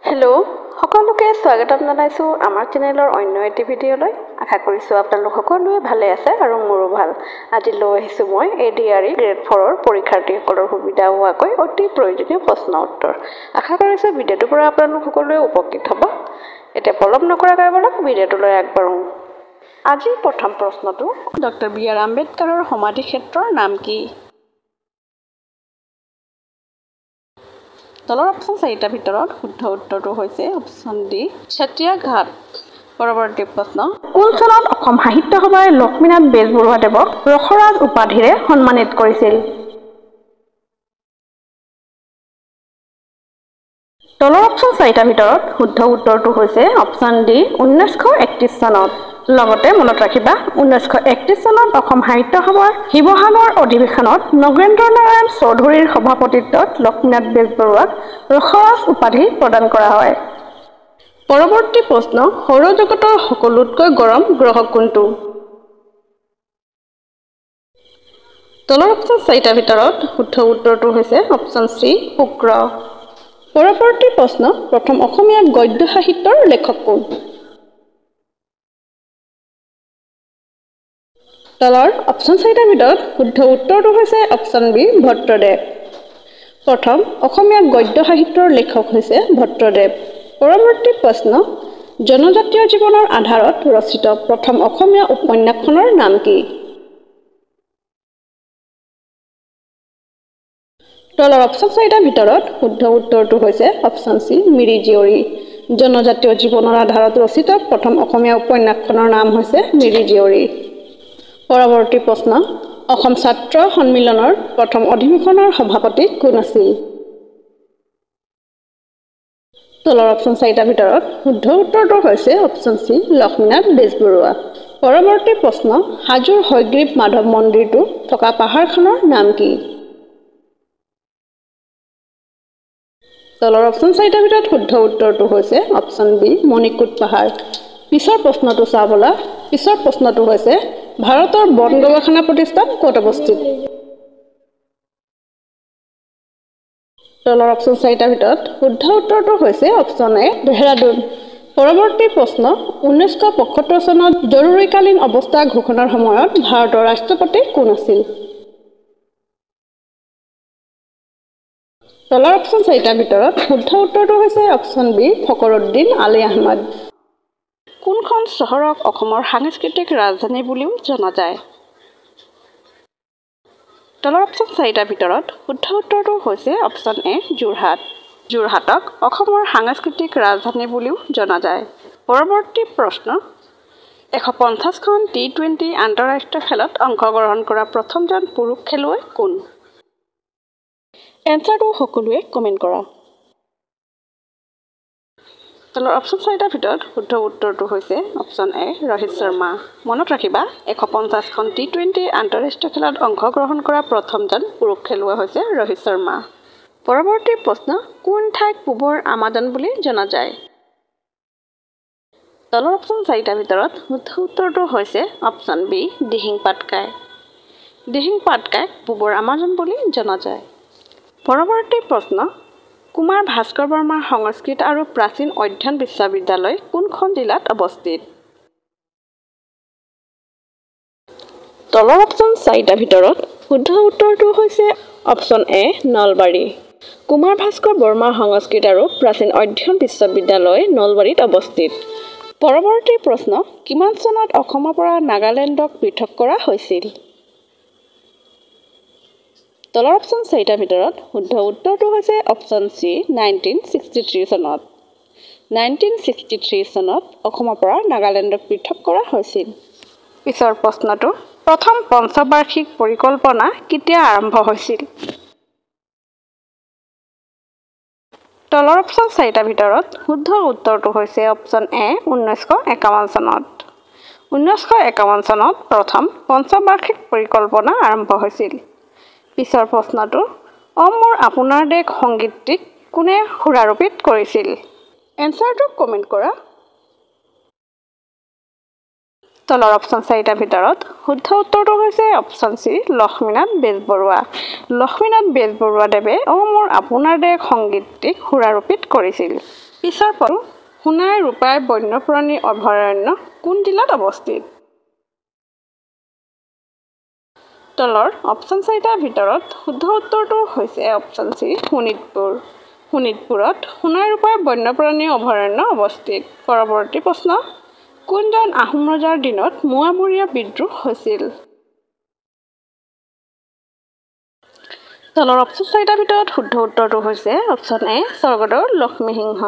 Hello' সকলোকে স্বাগতম জনাইছোঁ আমাৰ চেনেলৰ অন্য এটি ভিডিঅ'লৈ। আশা কৰিছোঁ আপোনালোক সকলোৱে ভালে আছে আৰু মোৰো ভাল। আজি লৈ আহিছোঁ মই ADRE গ্ৰেড 4ৰ পৰীক্ষাৰ্থীসকলৰ সুবিধা হোৱাকৈ অতি প্ৰয়োজনীয় প্ৰশ্ন উত্তৰ। আশা কৰিছোঁ ভিডিঅ'টোৰ পৰা আপোনালোক সকলোৱে উপকৃত হ'ব। এতিয়া পলম নকৰাকৈ বলক ভিডিঅ'টোলৈ আগবাঢ়োঁ। আজিৰ প্ৰথম প্ৰশ্নটো, ডক্টৰ B.R. আম্বেদকাৰৰ সমাধি ক্ষেত্ৰৰ নাম কি? তলৰ অপশ্যন চাৰিটাৰ ভিতৰত শুদ্ধ উত্তৰটো হৈছে অপশ্যন ডি, চেতিয়া ঘাট। পৰৱৰ্তী প্ৰশ্ন, কোন চনত অসম সাহিত্য সভাই লক্ষ্মীনাথ বেজবৰুৱাদেৱক ৰসৰাজ উপাধিৰে সন্মানিত কৰিছিল? তলৰ অপশ্যন চাৰিটাৰ ভিতৰত শুদ্ধ উত্তৰটো হৈছে অপশ্যন ডি, 1931 চনত। লগতে মনত ৰাখিবা, 1931 চনত অসম সাহিত্য সভাৰ শিৱসাগৰ অধিৱেশনত নগেন্দ্ৰ নাৰায়ণ চৌধুৰীৰ সভাপতিত্বত লক্ষ্মীনাথ বেজবৰুৱাক ৰসৰাজ উপাধি প্ৰদান কৰা হয়। পৰৱৰ্তী প্ৰশ্ন, সৌৰজগতৰ সকলোতকৈ গৰম গ্ৰহ কোনটো? তলৰ অপশ্যন চাৰিটাৰ ভিতৰত শুদ্ধ উত্তৰটো হৈছে অপশ্যন চি, শুক্ৰ। পৰৱৰ্তী প্ৰশ্ন, প্ৰথম অসমীয়া গদ্য সাহিত্যৰ লেখক কোন? তলৰ অপশ্যন চাৰিটাৰ ভিতৰত শুদ্ধ উত্তৰটো হৈছে অপশ্যন বি, ভট্টদেৱ। প্ৰথম অসমীয়া গদ্য সাহিত্যৰ লেখক হৈছে ভট্টদেৱ। পৰৱৰ্তী প্ৰশ্ন, জনজাতীয় জীৱনৰ আধাৰত ৰচিত প্ৰথম অসমীয়া উপন্যাসখনৰ নাম কি? তলৰ অপশ্যন চাৰিটাৰ ভিতৰত শুদ্ধ উত্তৰটো হৈছে অপশ্যন চি, মিৰি জীয়ৰী। জনজাতীয় জীৱনৰ আধাৰত ৰচিত প্ৰথম অসমীয়া উপন্যাসখনৰ নাম হৈছে মিৰি জীয়ৰী। পৰৱৰ্তী প্ৰশ্ন, অসম ছাত্ৰ সন্মিলনৰ প্ৰথম অধিৱেশনৰ সভাপতি কোন আছিল? তলৰ অপশ্যন চাৰিটাৰ ভিতৰত শুদ্ধ উত্তৰটো হৈছে অপশ্যন চি, লক্ষ্মীনাথ বেজবৰুৱা। পৰৱৰ্তী প্ৰশ্ন, হাজোৰ হয়গ্ৰীৱ মাধৱ মন্দিৰটো থকা পাহাৰখনৰ নাম কি? তলৰ অপশ্যন চাৰিটাৰ ভিতৰত শুদ্ধ উত্তৰটো হৈছে অপশ্যন বি, মণিকোট পাহাৰ। পিছৰ প্ৰশ্নটো চাওঁ ব'লা। পিছৰ প্ৰশ্নটো হৈছে, ভাৰতৰ বন গৱেষণা প্ৰতিষ্ঠান ক'ত অৱস্থিত? তলৰ অপশ্যন চাৰিটাৰ ভিতৰত শুদ্ধ উত্তৰটো হৈছে অপশ্যন এ, দেহৰাদুন। পৰৱৰ্তী প্ৰশ্ন, 1975 চনত জৰুৰীকালীন অৱস্থা ঘোষণাৰ সময়ত ভাৰতৰ ৰাষ্ট্ৰপতি কোন আছিল? তলৰ অপশ্যন চাৰিটাৰ ভিতৰত শুদ্ধ উত্তৰটো হৈছে অপশ্যন বি, ফখৰুদ্দিন আলী আহমেদ। কোনখন চহৰক অসমৰ সাংস্কৃতিক ৰাজধানী বুলিও জনা যায়? তলৰ অপশ্যন চাৰিটাৰ ভিতৰত শুদ্ধ উত্তৰটো হৈছে অপশ্যন এ, যোৰহাট। যোৰহাটক অসমৰ সাংস্কৃতিক ৰাজধানী বুলিও জনা যায়। পৰৱৰ্তী প্ৰশ্ন, 150খন T20 আন্তঃৰাষ্ট্ৰীয় খেলত অংশগ্ৰহণ কৰা প্ৰথমজন পুৰুষ খেলুৱৈ কোন? এনচাৰটো সকলোৱে কমেণ্ট কৰা। তলৰ অপশ্যন চাৰিটাৰ ভিতৰত শুদ্ধ উত্তৰটো হৈছে অপশ্যন এ, ৰোহিত শৰ্মা। মনত ৰাখিবা, 150খন T20 আন্তঃৰাষ্ট্ৰীয় খেলত অংশগ্ৰহণ কৰা প্ৰথমজন পুৰুষ খেলুৱৈ হৈছে ৰোহিত শৰ্মা। পৰৱৰ্তী প্ৰশ্ন, কোন ঠাইক পূবৰ আমাজন বুলি জনা যায়? তলৰ অপশ্যন চাৰিটাৰ ভিতৰত শুদ্ধ উত্তৰটো হৈছে অপশ্যন বি, দিহিং পাটকাই। দিহিং পাটকাইক পূবৰ আমাজন বুলি জনা যায়। পৰৱৰ্তী প্ৰশ্ন, কুমাৰ ভাস্কৰ বৰ্মা সংস্কৃত আৰু প্ৰাচীন অধ্যয়ন বিশ্ববিদ্যালয় কোনখন জিলাত অৱস্থিত? তলৰ অপশ্যন চাৰিটাৰ ভিতৰত শুদ্ধ উত্তৰটো হৈছে অপশ্যন এ, নলবাৰী। কুমাৰ ভাস্কৰ বৰ্মা সংস্কৃত আৰু প্ৰাচীন অধ্যয়ন বিশ্ববিদ্যালয় নলবাৰীত অৱস্থিত। পৰৱৰ্তী প্ৰশ্ন, কিমান চনত অসমৰ পৰা নাগালেণ্ডক পৃথক কৰা হৈছিল? তলৰ অপশ্যন চাৰিটাৰ ভিতৰত শুদ্ধ উত্তৰটো হৈছে অপশ্যন চি, 1963 চনত। 1963 চনত অসমৰ পৰা নাগালেণ্ডক পৃথক কৰা হৈছিল। পিছৰ প্ৰশ্নটো, প্ৰথম পঞ্চবাৰ্ষিক পৰিকল্পনা কেতিয়া আৰম্ভ হৈছিল? তলৰ অপশ্যন চাৰিটাৰ ভিতৰত শুদ্ধ উত্তৰটো হৈছে অপশ্যন এ, 1951 চনত। 1951 চনত প্ৰথম পঞ্চবাৰ্ষিক পৰিকল্পনা আৰম্ভ হৈছিল। পিছৰ প্ৰশ্নটো, অ মোৰ আপোনাৰ দেশ সংগীতটিক কোনে সুৰাৰোপিত কৰিছিল? এনচাৰটো কমেণ্ট কৰা। তলৰ অপশ্যন চাৰিটাৰ ভিতৰত শুদ্ধ উত্তৰটো হৈছে অপশ্যন চি, লক্ষ্মীনাথ বেজবৰুৱা। লক্ষ্মীনাথ বেজবৰুৱাদেৱে অ মোৰ আপোনাৰ দেশ সংগীতটিক সুৰাৰোপিত কৰিছিল। পিছৰ পথ সোণাই ৰূপাই বন্যপ্ৰাণী অভয়াৰণ্য কোন জিলাত অৱস্থিত? তলৰ অপশ্যন 4টাৰ ভিতৰত শুদ্ধ উত্তৰটো হৈছে অপশ্যন চি শোণিতপুৰ। শোণিতপুৰত সোণাই ৰূপাই বন্যপ্ৰাণী অভয়াৰণ্য অৱস্থিত। পৰৱৰ্তী প্ৰশ্ন, কোনজন আহোম ৰজাৰ দিনত মোৱামৰীয়া বিদ্ৰোহ হৈছিল? তলৰ অপশ্যন 4টাৰ ভিতৰত শুদ্ধ উত্তৰটো হৈছে অপশ্যন এ স্বৰ্গদেউ লক্ষ্মীসিংহ।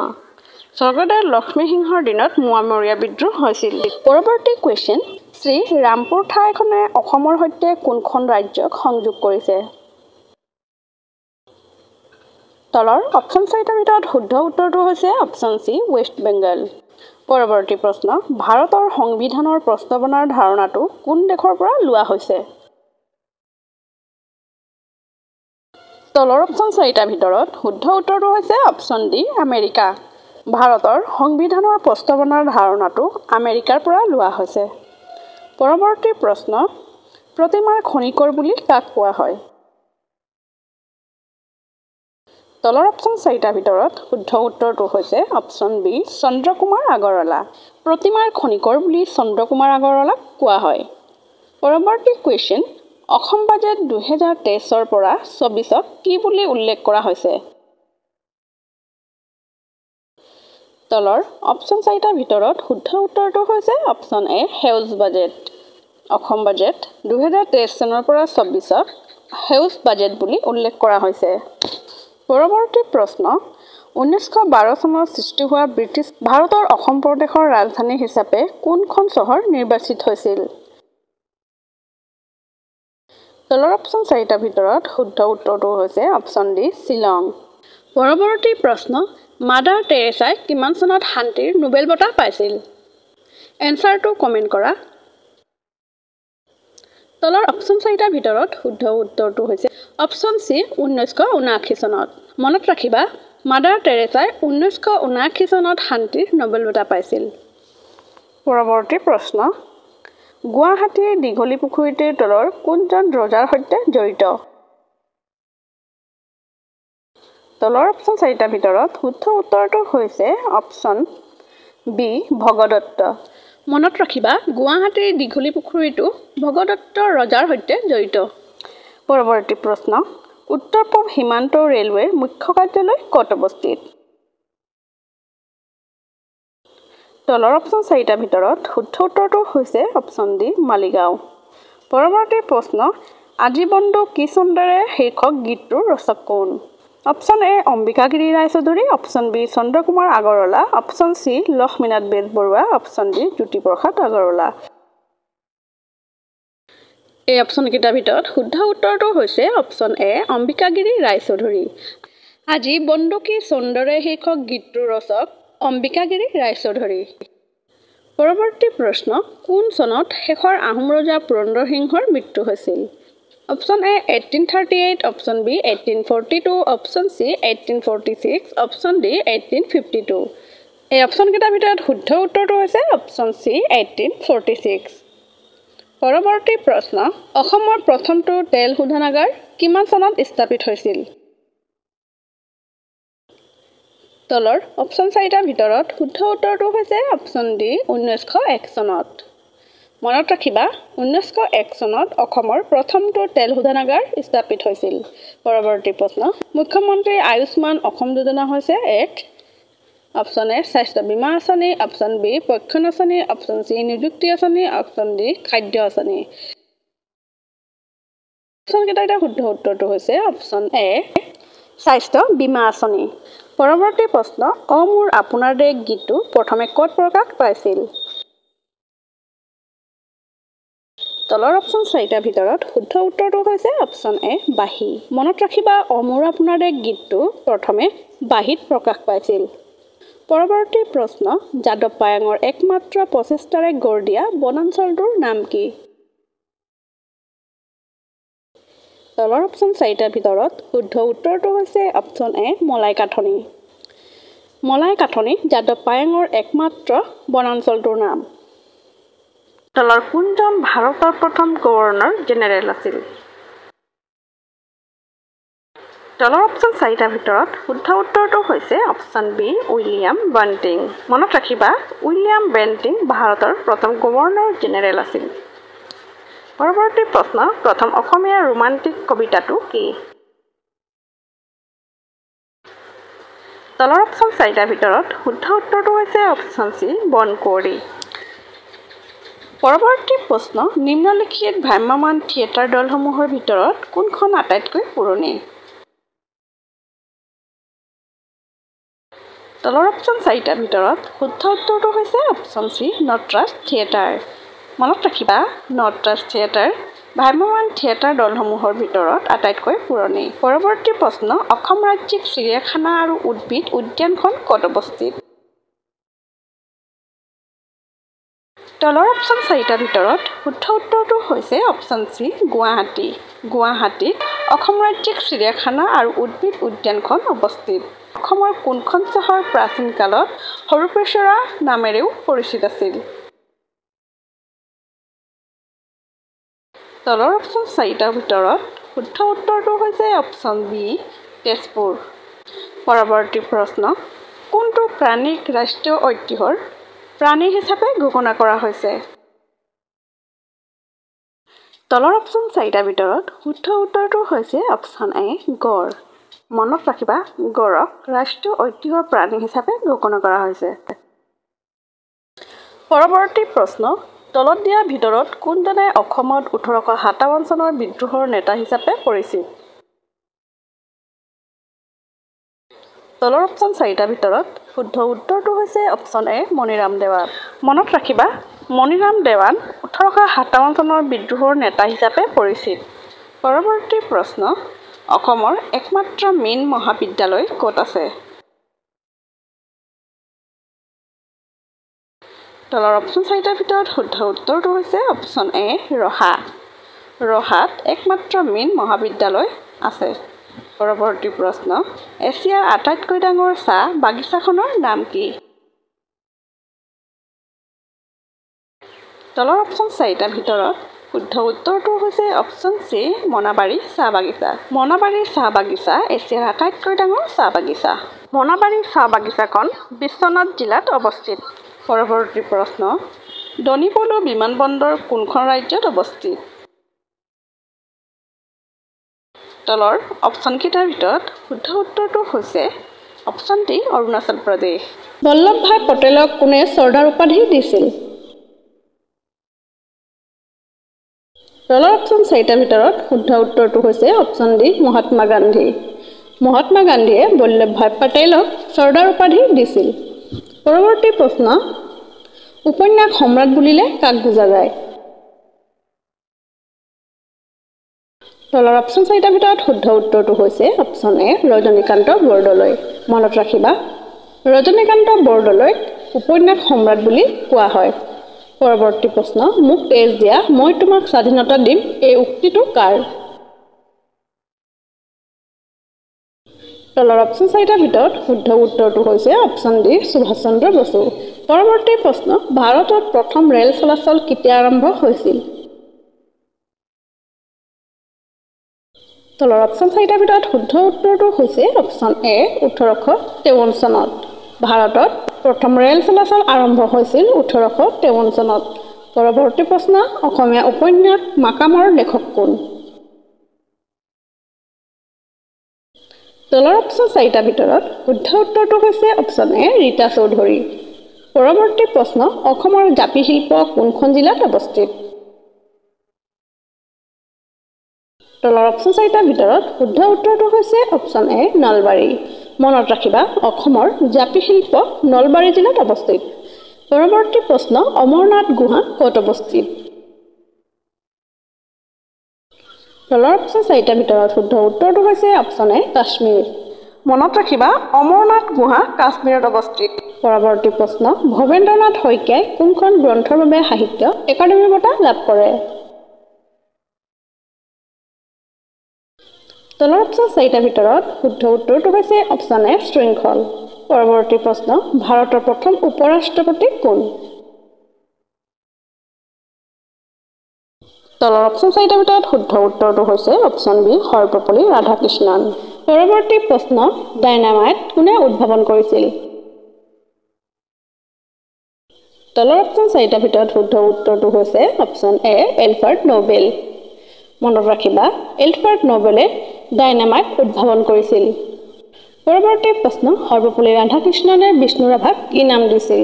স্বৰ্গদেউ লক্ষ্মীসিংহৰ দিনত মোৱামৰীয়া বিদ্ৰোহ হৈছিল। পৰৱৰ্তী কুৱেশ্যন, শ্ৰী ৰামপুৰ ঠাইখনে অসমৰ সৈতে কোনখন ৰাজ্যক সংযোগ কৰিছে? তলৰ অপশ্যন 4টাৰ ভিতৰত শুদ্ধ উত্তৰটো হৈছে অপশ্যন চি ৱেষ্ট বেংগল। পৰৱৰ্তী প্ৰশ্ন, ভাৰতৰ সংবিধানৰ প্ৰস্তাৱনাৰ ধাৰণাটো কোন দেশৰ পৰা লোৱা হৈছে? তলৰ অপশ্যন 4টাৰ ভিতৰত শুদ্ধ উত্তৰটো হৈছে অপশ্যন ডি আমেৰিকা। ভাৰতৰ সংবিধানৰ প্ৰস্তাৱনাৰ ধাৰণাটো আমেৰিকাৰ পৰা লোৱা হৈছে। পৰৱৰ্তী প্ৰশ্ন, প্ৰতিমাৰ খনিকৰ বুলি কাক কোৱা হয়? তলৰ অপশ্যন 4টাৰ ভিতৰত শুদ্ধ উত্তৰটো হৈছে অপশ্যন বি চন্দ্ৰকুমাৰ আগৰৱালা। প্ৰতিমাৰ খনিকৰ বুলি চন্দ্ৰকুমাৰ আগৰৱালাক কোৱা হয়। পৰৱৰ্তী কুৱেশ্যন, অসম বাজেট 2023 পৰা 24ক কি বুলি উল্লেখ কৰা হৈছে? তলৰ অপশ্যন 4টাৰ ভিতৰত শুদ্ধ উত্তৰটো হৈছে অপশ্যন এ সেউজ বাজেট। অসম বাজেট 2023 চনৰ পৰা 24ক সেউজ বাজেট বুলি উল্লেখ কৰা হৈছে। পৰৱৰ্তী প্ৰশ্ন, 1912 চনত সৃষ্টি হোৱা ব্ৰিটিছ ভাৰতৰ অসম প্ৰদেশৰ ৰাজধানী হিচাপে কোনখন চহৰ নিৰ্বাচিত হৈছিল? তলৰ অপশ্যন 4টাৰ ভিতৰত শুদ্ধ উত্তৰটো হৈছে অপশ্যন ডি শ্বিলং। পৰৱৰ্তী প্ৰশ্ন, মাদাৰ টেৰেছাই কিমান চনত শান্তিৰ নোবেল বঁটা পাইছিল? এনচাৰটো কমেণ্ট কৰা। তলৰ অপশ্যন 4টাৰ ভিতৰত শুদ্ধ উত্তৰটো হৈছে অপশ্যন চি 1979 চনত। মনত ৰাখিবা, মাদাৰ টেৰেছাই 1979 চনত শান্তিৰ নোবেল বঁটা পাইছিল। পৰৱৰ্তী প্ৰশ্ন, গুৱাহাটীৰ দীঘলী পুখুৰীটিৰ তলৰ কোনজন ৰজাৰ সৈতে জড়িত? তলৰ অপশ্যন 4টাৰ ভিতৰত শুদ্ধ উত্তৰটো হৈছে অপশ্যন বি ভগদত্ত। মনত ৰাখিবা, গুৱাহাটীৰ দীঘলী পুখুৰীটো ভগদত্ত ৰজাৰ সৈতে জড়িত। পৰৱৰ্তী প্ৰশ্ন, উত্তৰ পূব সীমান্ত ৰেলৱেৰ মুখ্য কাৰ্যালয় ক'ত অৱস্থিত? তলৰ অপশ্যন 4টাৰ ভিতৰত শুদ্ধ উত্তৰটো হৈছে অপশ্যন ডি মালিগাঁও। পৰৱৰ্তী প্ৰশ্ন, আজি বন্দো কি চন্দ্ৰৰে শীৰ্ষক গীতটোৰ ৰচক কোন? Option A Ambikagiri Raichoudhury, option B Chandrakumar Agarwala, option C Lakshminath Bezbaroa, option D Jyotiprasad Agarwala. এই অপশ্যনকেইটাৰ ভিতৰত শুদ্ধ উত্তৰটো হৈছে অপশ্যন এ অম্বিকাগিৰি ৰায়চৌধুৰী। আজি বন্দো কি চন্দ্ৰৰে শীৰ্ষক গীতটোৰ ৰচক অম্বিকাগিৰি ৰায়চৌধুৰী। পৰৱৰ্তী প্ৰশ্ন, কোন চনত শেষৰ আহোম ৰজা পুৰন্দৰ সিংহৰ মৃত্যু হৈছিল? Option A 1838, option B 1842, option C 1846, option D 1852। এই অপশ্যনকেইটাৰ ভিতৰত শুদ্ধ উত্তৰটো হৈছে অপশ্যন চি 1846। পৰৱৰ্তী প্ৰশ্ন, অসমৰ প্ৰথমটো তেল শোধনাগাৰ কিমান চনত স্থাপিত হৈছিল? তলৰ অপশ্যন 4টাৰ ভিতৰত শুদ্ধ উত্তৰটো হৈছে অপশ্যন ডি 1901 চনত। মনত ৰাখিবা, 1901 চনত অসমৰ প্ৰথমটো তেল শোধনাগাৰ স্থাপিত হৈছিল। পৰৱৰ্তী প্ৰশ্ন, মুখ্যমন্ত্ৰী আয়ুষ্মান অসম যোজনা হৈছে এক? অপশ্যন এ স্বাস্থ্য বীমা আঁচনি, অপশ্যন বি পক্ষণ আঁচনি, অপশ্যন চি নিযুক্তি আঁচনি, অপশ্যন ডি খাদ্য আঁচনি। অপশ্যনকেইটাৰ শুদ্ধ উত্তৰটো হৈছে অপশ্যন এ স্বাস্থ্য বীমা আঁচনি। পৰৱৰ্তী প্ৰশ্ন, অ মোৰ আপোনাৰ দেশ গীতটো প্ৰথমে ক'ত প্ৰকাশ পাইছিল? তলৰ অপশ্যন 4টাৰ ভিতৰত শুদ্ধ উত্তৰটো হৈছে অপশ্যন এ বাঁহী। মনত ৰাখিবা, অ মোৰ আপোনাৰ দেশ গীতটো প্ৰথমে বাঁহীত প্ৰকাশ পাইছিল। পৰৱৰ্তী প্ৰশ্ন, যাদৱ পায়েঙৰ একমাত্ৰ প্ৰচেষ্টাৰে গঢ় দিয়া বনাঞ্চলটোৰ নাম কি? তলৰ অপশ্যন 4টাৰ ভিতৰত শুদ্ধ উত্তৰটো হৈছে অপশ্যন এ মলাইকাথনি। মলাইকাথনি যাদৱ পায়েঙৰ একমাত্ৰ বনাঞ্চলটোৰ নাম। তলৰ কোনজন ভাৰতৰ প্ৰথম গভৰ্ণৰ জেনেৰেল আছিল? তলৰ অপশ্যন চাৰিটাৰ ভিতৰত শুদ্ধ উত্তৰটো হৈছে অপশ্যন বি উইলিয়াম বেণ্টিং। মনত ৰাখিবা উইলিয়াম বেণ্টিং ভাৰতৰ প্ৰথম গভৰ্ণৰ জেনেৰেল আছিল। পৰৱৰ্তী প্ৰশ্ন প্ৰথম অসমীয়া ৰোমান্টিক কবিতাটো কি? তলৰ অপশ্যন চাৰিটাৰ ভিতৰত শুদ্ধ উত্তৰটো হৈছে অপশ্যন চি বনকুঁৱৰী। পৰৱৰ্তী প্ৰশ্ন নিম্নলিখিত ভ্ৰাম্যমাণ থিয়েটাৰ দলসমূহৰ ভিতৰত কোনখন আটাইতকৈ পুৰণি? তলৰ অপশ্যন চাৰিটাৰ ভিতৰত শুদ্ধ উত্তৰটো হৈছে অপশ্যন চি নটৰাজ থিয়েটাৰ। মনত ৰাখিবা নটৰাজ থিয়েটাৰ ভ্ৰাম্যমাণ থিয়েটাৰ দলসমূহৰ ভিতৰত আটাইতকৈ পুৰণি। পৰৱৰ্তী প্ৰশ্ন অসম ৰাজ্যিক চিৰিয়াখানা আৰু উদ্ভিদ উদ্যানখন ক'ত অৱস্থিত? তলৰ অপশ্যন চাৰিটাৰ ভিতৰত শুদ্ধ উত্তৰটো হৈছে অপশ্যন চি গুৱাহাটী। গুৱাহাটীত অসম ৰাজ্যিক চিৰিয়াখানা আৰু উদ্ভিদ উদ্যানখন অৱস্থিত। অসমৰ কোনখন চহৰ প্ৰাচীন কালত সৰুপেচৰা নামেৰেও পৰিচিত আছিল? তলৰ অপশ্যন চাৰিটাৰ ভিতৰত শুদ্ধ উত্তৰটো হৈছে অপশ্যন বি তেজপুৰ। পৰৱৰ্তী প্ৰশ্ন কোনটো প্ৰাণীক ৰাষ্ট্ৰীয় ঐতিহ্যৰ প্ৰাণী হিচাপে ঘোষণা কৰা হৈছে? তলৰ অপশ্যন চাৰিটাৰ ভিতৰত শুদ্ধ উত্তৰটো হৈছে অপশ্যন এ গড়। মনত ৰাখিবা গড়ক ৰাষ্ট্ৰীয় ঐতিহ্যৰ প্ৰাণী হিচাপে ঘোষণা কৰা হৈছে। পৰৱৰ্তী প্ৰশ্ন তলত দিয়াৰ ভিতৰত কোনজনে অসমত 1857 চনৰ বিদ্ৰোহৰ নেতা হিচাপে পৰিচিত? তলৰ অপশ্যন চাৰিটাৰ ভিতৰত শুদ্ধ উত্তৰটো হৈছে অপশ্যন এ মণিৰাম দেৱান। মনত ৰাখিবা মণিৰাম দেৱান 1857 চনৰ বিদ্ৰোহৰ নেতা হিচাপে পৰিচিত। পৰৱৰ্তী প্ৰশ্ন অসমৰ একমাত্ৰ মীন মহাবিদ্যালয় ক'ত আছে? তলৰ অপশ্যন চাৰিটাৰ ভিতৰত শুদ্ধ উত্তৰটো হৈছে অপশ্যন এ ৰহা। ৰহাত একমাত্ৰ মীন মহাবিদ্যালয় আছে। পৰৱৰ্তী প্ৰশ্ন এছিয়াৰ আটাইতকৈ ডাঙৰ চাহ বাগিচাখনৰ নাম কি? তলৰ অপশ্যন চাৰিটাৰ ভিতৰত শুদ্ধ উত্তৰটো হৈছে অপশ্যন চি মনাবাৰী চাহ বাগিচা। মনাবাৰী চাহ বাগিচা এছিয়াৰ আটাইতকৈ ডাঙৰ চাহ বাগিচা। মনাবাৰী চাহ বাগিচাখন বিশ্বনাথ জিলাত অৱস্থিত। পৰৱৰ্তী প্ৰশ্ন দনিপোলো বিমানবন্দৰ কোনখন ৰাজ্যত অৱস্থিত? তলৰ অপশ্যনকেইটাৰ ভিতৰত শুদ্ধ উত্তৰটো হৈছে অপশ্যন ডি অৰুণাচল প্ৰদেশ। বল্লভভাই পটেলক কোনে চৰ্দাৰ উপাধি দিছিল? তলৰ অপশ্যন চাৰিটাৰ ভিতৰত শুদ্ধ উত্তৰটো হৈছে অপশ্যন ডি মহাত্মা গান্ধী। মহাত্মা গান্ধীয়ে বল্লভভাই পটেলক চৰ্দাৰ উপাধি দিছিল। পৰৱৰ্তী প্ৰশ্ন উপন্যাস সম্ৰাট বুলিলে কাক বুজা যায়? তলৰ অপশ্যন চাৰিটাৰ ভিতৰত শুদ্ধ উত্তৰটো হৈছে অপশ্যন এ ৰজনীকান্ত বৰদলৈ। মনত ৰাখিবা ৰজনীকান্ত বৰদলৈক উপন্যাস সম্ৰাট বুলি কোৱা হয়। পৰৱৰ্তী প্ৰশ্ন মোক তেজ দিয়া মই তোমাক স্বাধীনতা দিম এই উক্তিটো কাৰ? তলৰ অপশ্যন চাৰিটাৰ ভিতৰত শুদ্ধ উত্তৰটো হৈছে অপশ্যন ডি সুভাষ চন্দ্ৰ বসু। পৰৱৰ্তী প্ৰশ্ন ভাৰতত প্ৰথম ৰেল চলাচল কেতিয়া আৰম্ভ হৈছিল? তলৰ অপশ্যন চাৰিটাৰ ভিতৰত শুদ্ধ উত্তৰটো হৈছে অপশ্যন এ 1853 চনত। ভাৰতত প্ৰথম ৰেল চলাচল আৰম্ভ হৈছিল 1853 চনত। পৰৱৰ্তী প্ৰশ্ন অসমীয়া উপন্যাস মাকামৰ লেখক কোন? তলৰ অপশ্যন চাৰিটাৰ ভিতৰত শুদ্ধ উত্তৰটো হৈছে অপশ্যন এ ৰীতা চৌধুৰী। পৰৱৰ্তী প্ৰশ্ন অসমৰ জাপি শিল্প কোনখন জিলাত অৱস্থিত? তলৰ অপশ্যন চাৰিটাৰ ভিতৰত শুদ্ধ উত্তৰটো হৈছে অপশ্যন এ নলবাৰী। মনত ৰাখিবা অসমৰ জাপি শিল্প নলবাৰী জিলাত অৱস্থিত। পৰৱৰ্তী প্ৰশ্ন অমৰনাথ গুহা ক'ত অৱস্থিত? তলৰ অপশ্যন চাৰিটাৰ ভিতৰত শুদ্ধ উত্তৰটো হৈছে অপশ্যন এ কাশ্মীৰ। মনত ৰাখিবা অমৰনাথ গুহা কাশ্মীৰত অৱস্থিত। পৰৱৰ্তী প্ৰশ্ন ভৱেন্দ্ৰনাথ শইকীয়াই কোনখন গ্ৰন্থৰ বাবে সাহিত্য একাডেমী বঁটা লাভ কৰে? তলৰ অপশ্যন চাৰিটাৰ ভিতৰত শুদ্ধ উত্তৰটো হৈছে অপশ্যন এ শৃংখল। পৰৱৰ্তী প্ৰশ্ন ভাৰতৰ প্ৰথম উপৰাষ্ট্ৰপতি কোন? তলৰ অপশ্যন চাৰিটাৰ ভিতৰত শুদ্ধ উত্তৰটো হৈছে অপশ্যন বি সৰ্বপল্লী ৰাধাকৃষ্ণন। পৰৱৰ্তী প্ৰশ্ন, ডাইনামাইট কোনে উদ্ভাৱন কৰিছিল? তলৰ অপশ্যন 4টাৰ ভিতৰত শুদ্ধ উত্তৰটো হৈছে অপশ্যন এ, এলফাৰ্ড নোবেল। মনত ৰাখিবা, এলফাৰ্ড নোবেলে ডাইনামাইট উদ্ভাৱন কৰিছিল। পৰৱৰ্তী প্ৰশ্ন, সৰ্বপল্লী ৰাধাকৃষ্ণনে বিষ্ণু ৰাভাক কি নাম দিছিল?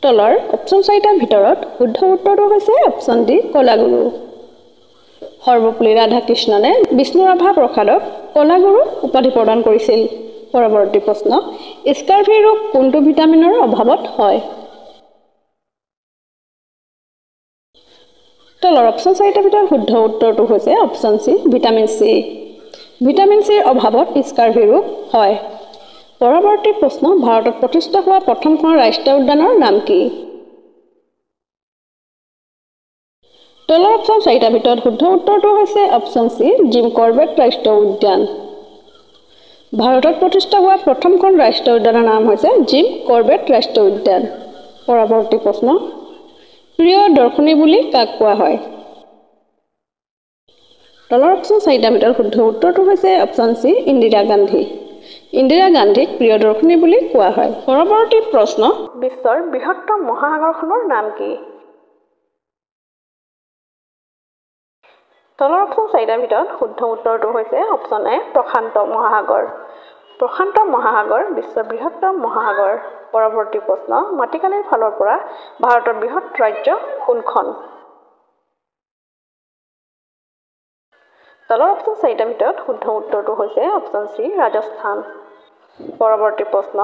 তলৰ অপশ্যন 4টাৰ ভিতৰত শুদ্ধ উত্তৰটো হৈছে অপশ্যন ডি, কলাগুৰু। সৰ্বপল্লী ৰাধাকৃষ্ণনে বিষ্ণু ৰাভা প্ৰসাদক কলাগুৰু উপাধি প্ৰদান কৰিছিল। পৰৱৰ্তী প্ৰশ্ন, স্কাৰ্ভি ৰোগ কোনটো ভিটামিনৰ অভাৱত হয়? তলৰ অপশ্যন 4টাৰ ভিতৰত শুদ্ধ উত্তৰটো হৈছে option C, vitamin C. Vitamin চিৰ অভাৱত স্কাৰ্ভি ৰোগ হয়। পৰৱৰ্তী প্ৰশ্ন, ভাৰতত প্ৰতিষ্ঠা হোৱা প্ৰথমখন ৰাষ্ট্ৰীয় উদ্যানৰ নাম কি? তলৰ অপশ্যন 4টাৰ ভিতৰত শুদ্ধ উত্তৰটো হৈছে অপশ্যন চি, জিম কৰবেট ৰাষ্ট্ৰীয় উদ্যান। ভাৰতত প্ৰতিষ্ঠা হোৱা প্ৰথমখন ৰাষ্ট্ৰীয় উদ্যানৰ নাম হৈছে জিম কৰবেট ৰাষ্ট্ৰীয় উদ্যান। পৰৱৰ্তী প্ৰশ্ন, প্ৰিয় দৰ্শনী বুলি কাক কোৱা হয়? তলৰ অপশ্যন 4টাৰ ভিতৰত শুদ্ধ উত্তৰটো হৈছে অপশ্যন চি, ইন্দিৰা গান্ধী। ইন্দিৰা গান্ধীক প্ৰিয় দৰ্শনী বুলি কোৱা হয়। পৰৱৰ্তী প্ৰশ্ন, বিশ্বৰ বৃহত্তম মহাসাগৰখনৰ নাম কি? তলৰ অপশ্যন 4টাৰ ভিতৰত শুদ্ধ উত্তৰটো হৈছে অপশ্যন এ, প্ৰশান্ত মহাসাগৰ। প্ৰশান্ত মহাসাগৰ বিশ্বৰ বৃহত্তম মহাসাগৰ। পৰৱৰ্তী প্ৰশ্ন, মাটিকালিৰ ফালৰ পৰা ভাৰতৰ বৃহৎ ৰাজ্য কোনখন? তলৰ অপশ্যন 4টাৰ ভিতৰত শুদ্ধ উত্তৰটো হৈছে অপশ্যন চি, ৰাজস্থান। পৰৱৰ্তী প্ৰশ্ন,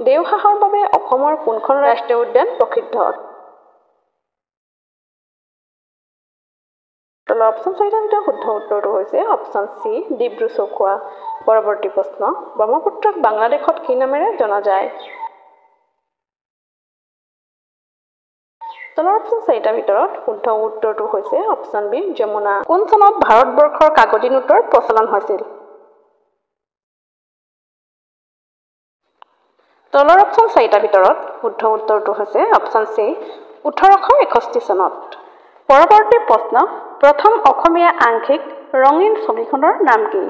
দেওহাঁহৰ বাবে অসমৰ কোনখন ৰাষ্ট্ৰীয় উদ্যান প্ৰসিদ্ধ? তলৰ অপশ্যন 4টাৰ ভিতৰত শুদ্ধ উত্তৰটো হৈছে অপশ্যন চি, ডিব্ৰু-চৈখোৱা। পৰৱৰ্তী প্ৰশ্ন, ব্ৰহ্মপুত্ৰক বাংলাদেশত কি নামেৰে জনা যায়? তলৰ অপশ্যন 4টাৰ ভিতৰত শুদ্ধ উত্তৰটো হৈছে অপশ্যন বি, যমুনা। কোন চনত ভাৰতবৰ্ষৰ কাগজী নোটৰ প্ৰচলন হৈছিল? তলৰ অপশ্যন 4টাৰ ভিতৰত শুদ্ধ উত্তৰটো হৈছে অপশ্যন চি, 1861 চনত। পৰৱৰ্তী প্ৰশ্ন, প্ৰথম অসমীয়া আংশিক ৰঙীন ছবিখনৰ নাম কি?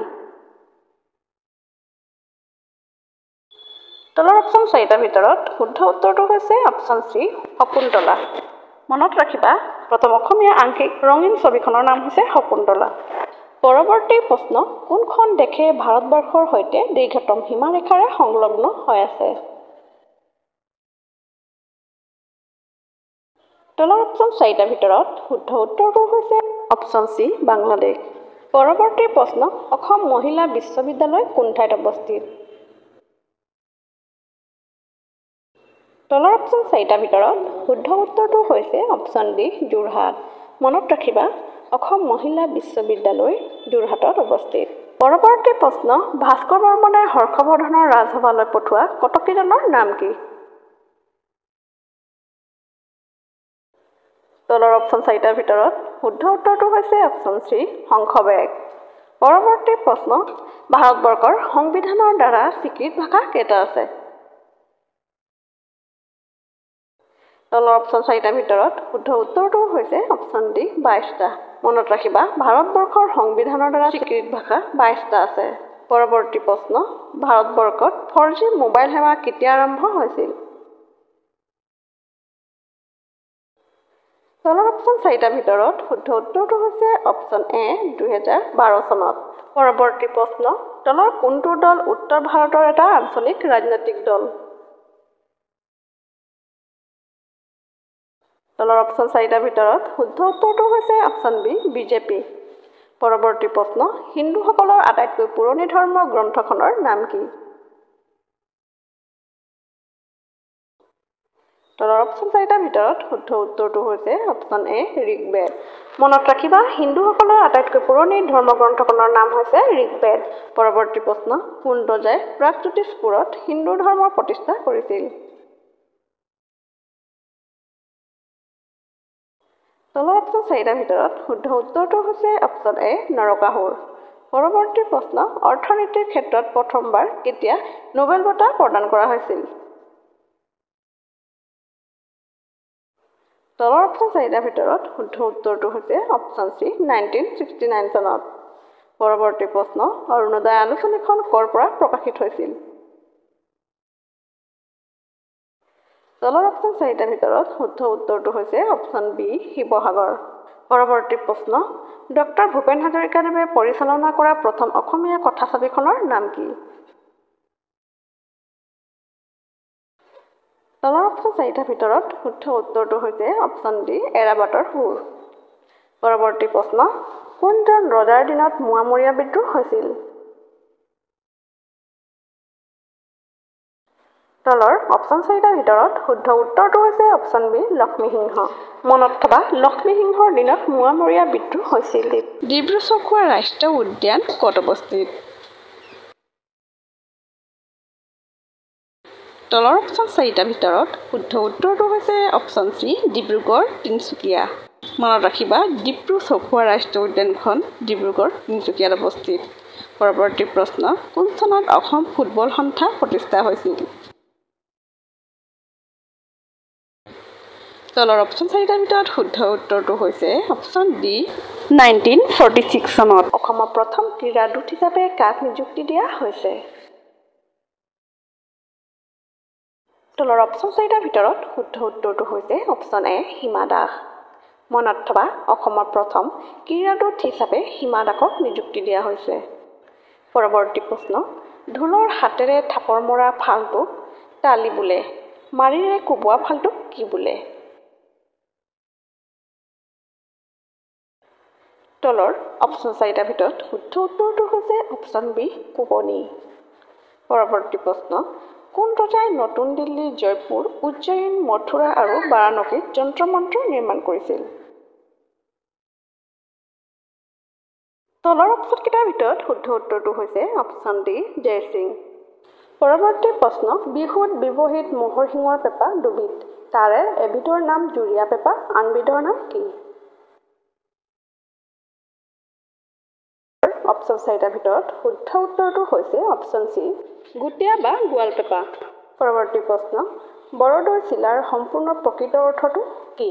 তলৰ অপশ্যন 4টাৰ ভিতৰত শুদ্ধ উত্তৰটো হৈছে অপশ্যন চি, শকুন্তলা। মনত ৰাখিবা, প্ৰথম অসমীয়া আংশিক ৰঙীন ছবিখনৰ নাম হৈছে শকুন্তলা। পৰৱৰ্তী প্ৰশ্ন, কোনখন দেশে ভাৰতবৰ্ষৰ সৈতে দীৰ্ঘতম সীমাৰেখাৰে সংলগ্ন হৈ আছে? তলৰ অপশ্যন 4টাৰ ভিতৰত শুদ্ধ উত্তৰটো হৈছে অপশ্যন চি, বাংলাদেশ। পৰৱৰ্তী প্ৰশ্ন, অসম মহিলা বিশ্ববিদ্যালয় কোন ঠাইত অৱস্থিত? তলৰ অপশ্যন 4টাৰ ভিতৰত শুদ্ধ উত্তৰটো হৈছে অপশ্যন ডি, যোৰহাট। মনত ৰাখিবা, অসম মহিলা বিশ্ববিদ্যালয় যোৰহাটত অৱস্থিত। পৰৱৰ্তী প্ৰশ্ন, ভাস্কৰ বৰ্মনে হৰ্ষবৰ্ধনৰ ৰাজসভালৈ পঠোৱা কটকীজনৰ নাম কি? তলৰ অপশ্যন 4টাৰ ভিতৰত শুদ্ধ উত্তৰটো হৈছে অপশ্যন চি, হংসবেগ। পৰৱৰ্তী প্ৰশ্ন, ভাৰতবৰ্ষৰ সংবিধানৰ দ্বাৰা স্বীকৃত ভাষা কেইটা আছে? তলৰ অপশ্যন 4টাৰ ভিতৰত শুদ্ধ উত্তৰটো হৈছে অপশ্যন ডি, 22টা। মনত ৰাখিবা, ভাৰতবৰ্ষৰ সংবিধানৰ দ্বাৰা স্বীকৃত ভাষা 22টা আছে। পৰৱৰ্তী প্ৰশ্ন, ভাৰতবৰ্ষত 4G মোবাইল সেৱা কেতিয়া আৰম্ভ হৈছিল? তলৰ অপশ্যন 4টাৰ ভিতৰত শুদ্ধ উত্তৰটো হৈছে অপশ্যন এ, 2012 চনত। পৰৱৰ্তী প্ৰশ্ন, তলৰ কোনটো দল উত্তৰ ভাৰতৰ এটা আঞ্চলিক ৰাজনৈতিক দল? তলৰ অপশ্যন 4টাৰ ভিতৰত শুদ্ধ উত্তৰটো হৈছে অপশ্যন বি, বিজেপি। পৰৱৰ্তী প্ৰশ্ন, হিন্দুসকলৰ আটাইতকৈ পুৰণি ধৰ্ম গ্ৰন্থখনৰ নাম কি? তলৰ অপশ্যন 4টাৰ ভিতৰত শুদ্ধ উত্তৰটো হৈছে অপশ্যন এ, ঋগ্বেদ। মনত ৰাখিবা, হিন্দুসকলৰ আটাইতকৈ পুৰণি ধৰ্মগ্ৰন্থখনৰ নাম হৈছে ঋগ্বেদ। পৰৱৰ্তী প্ৰশ্ন, কোন ৰজাই প্ৰাগজ্যোতিষপুৰত হিন্দু ধৰ্মৰ প্ৰতিষ্ঠা কৰিছিল? তলৰ অপশ্যন 4টাৰ ভিতৰত শুদ্ধ উত্তৰটো হৈছে অপশ্যন এ, নৰকাসুৰ। পৰৱৰ্তী প্ৰশ্ন, অৰ্থনীতিৰ ক্ষেত্ৰত প্ৰথমবাৰ কেতিয়া নোবেল বঁটা প্ৰদান কৰা হৈছিল? তলৰ অপশ্যন চাৰিটাৰ ভিতৰত শুদ্ধ উত্তৰটো হৈছে অপশ্যন চি 1969 চনত। পৰৱৰ্তী প্ৰশ্ন, অৰুণোদয় আলোচনীখন ক'ৰ পৰা প্ৰকাশিত হৈছিল? তলৰ অপশ্যন চাৰিটাৰ ভিতৰত শুদ্ধ উত্তৰটো হৈছে অপশ্যন বি শিৱসাগৰ। পৰৱৰ্তী প্ৰশ্ন, ডক্টৰ ভূপেন হাজৰিকাদেৱে পৰিচালনা কৰা প্ৰথম অসমীয়া কথাছবিখনৰ নাম কি? তলৰ অপশ্যন চাৰিটাৰ ভিতৰত শুদ্ধ উত্তৰটো হৈছে অপশ্যন ডি এৰাবাটৰ সুৰ। পৰৱৰ্তী প্ৰশ্ন, কোনজন ৰজাৰ দিনত মোৱামৰীয়া বিদ্ৰোহ হৈছিল? তলৰ অপশ্যন চাৰিটাৰ ভিতৰত শুদ্ধ উত্তৰটো হৈছে অপশ্যন বি লক্ষ্মীসিংহ। মনত থবা, লক্ষ্মীসিংহৰ দিনত মোৱামৰীয়া বিদ্ৰোহ হৈছিল। ডিব্ৰু-চৈখোৱা ৰাষ্ট্ৰীয় উদ্যান ক'ত অৱস্থিত? তলৰ অপশ্যন চাৰিটাৰ ভিতৰত শুদ্ধ উত্তৰটো হৈছে অপশ্যন চি ডিব্ৰুগড় তিনিচুকীয়া। মনত ৰাখিবা, ডিব্ৰু-চৈখোৱা ৰাষ্ট্ৰীয় উদ্যানখন ডিব্ৰুগড় তিনিচুকীয়াত অৱস্থিত। পৰৱৰ্তী প্ৰশ্ন, কোন চনত অসম ফুটবল সন্থা প্ৰতিষ্ঠা হৈছিল? তলৰ অপশ্যন চাৰিটাৰ ভিতৰত শুদ্ধ উত্তৰটো হৈছে অপশ্যন ডি 1946 চনত। অসমৰ প্ৰথম ক্ৰীড়া দূত হিচাপে কাক নিযুক্তি দিয়া হৈছে? তলৰ অপশ্যন চাৰিটাৰ ভিতৰত শুদ্ধ উত্তৰটো হৈছে অপশ্যন এ হিমা দাস। মনত থবা, অসমৰ প্ৰথম ক্ৰীড়া দূত হিচাপে হিমা দাসক নিযুক্তি দিয়া হৈছে। পৰৱৰ্তী প্ৰশ্ন, ঢোলৰ হাতেৰে থাপৰ মৰা ফালটোক তালি বোলে, মাৰিৰে কোবোৱা ফালটোক কি বোলে? তলৰ অপশ্যন চাৰিটাৰ ভিতৰত শুদ্ধ উত্তৰটো হৈছে অপশ্যন বি কোবনি। পৰৱৰ্তী প্ৰশ্ন, কোন ৰজাই নতুন দিল্লী, জয়পুৰ, উজ্জয়িন, মথুৰা আৰু বাৰাণসীত যন্ত্ৰ মন্ত্ৰ নিৰ্মাণ কৰিছিল? তলৰ অপশ্যনকেইটাৰ ভিতৰত শুদ্ধ উত্তৰটো হৈছে অপশ্যন ডি জয়সিং। পৰৱৰ্তী প্ৰশ্ন, বিহুত ব্যৱহৃত ম'হৰ শিঙৰ পেঁপা দুবিধ, তাৰে এবিধৰ নাম জুৰীয়া পেঁপা, আনবিধৰ নাম কি? অপশ্যন চাৰিটাৰ ভিতৰত শুদ্ধ উত্তৰটো হৈছে অপশ্যন চি গুটীয়া বা গোৱাল পেঁপা। পৰৱৰ্তী প্ৰশ্ন, বৰদৈ চিলাৰ সম্পূৰ্ণ প্ৰকৃত অৰ্থটো কি?